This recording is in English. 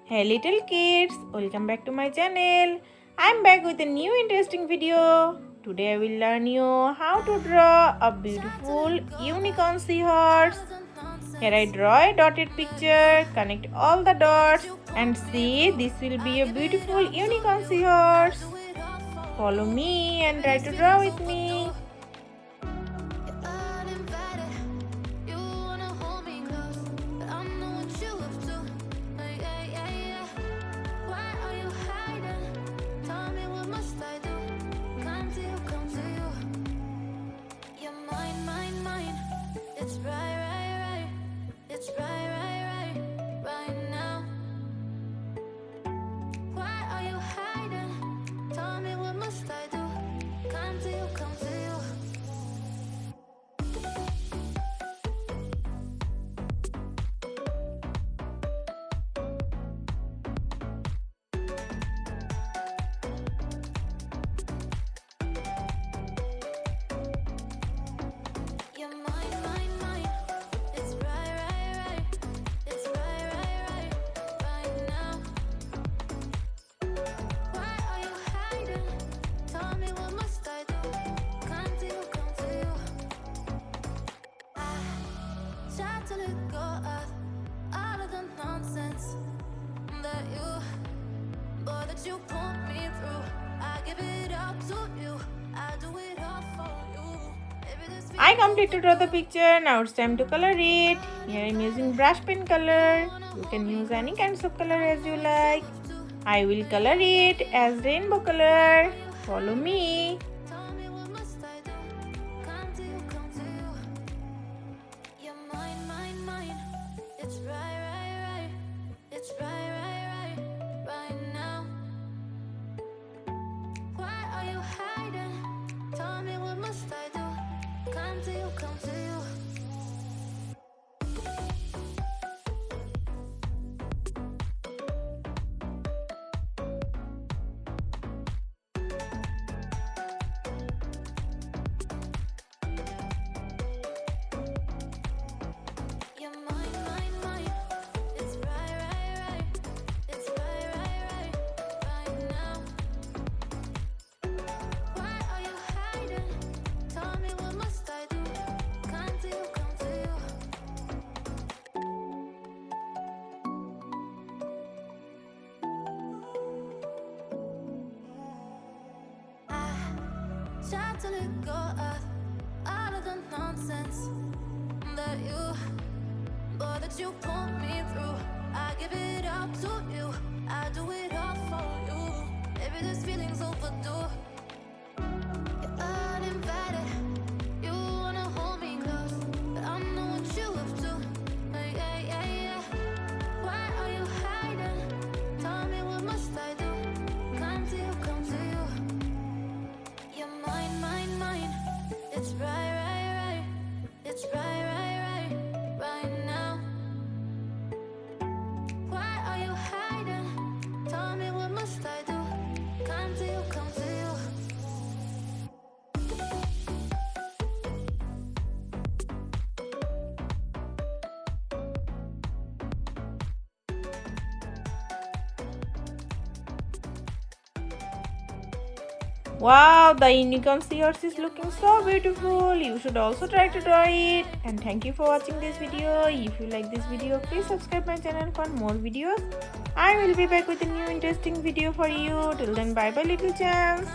Hey little kids, welcome back to my channel. I'm back with a new interesting video. Today I will learn you how to draw a beautiful unicorn seahorse. Here I draw a dotted picture, connect all the dots and see this will be a beautiful unicorn seahorse. Follow me and try to draw with me. To let go of all of the nonsense that you put me through. I give it up to you. I do it all for you. I completed to draw the picture. Now it's time to color it. Here I'm using brush pen color. You can use any kinds of color as you like. I will color it as rainbow color. Follow me. Try to let go of all of the nonsense that you put me through. I give it up to you. I do it all for you. Maybe this feeling's overdue. You're uninvited. You wanna hold me close, but I know what you have to. Yeah, yeah, yeah. Why are you hiding? Tell me, what must I do? Come to you, come to you. You're mine, mine, mine. It's right, right, right. It's right, right, right. Right now. Why are you hiding? Tell me, what must I do? Come to you, come to you. Wow, the unicorn seahorse is looking so beautiful. You should also try to draw it. And thank you for watching this video. If you like this video, please subscribe my channel for more videos. I will be back with a new interesting video for you. Till then, bye bye little champs.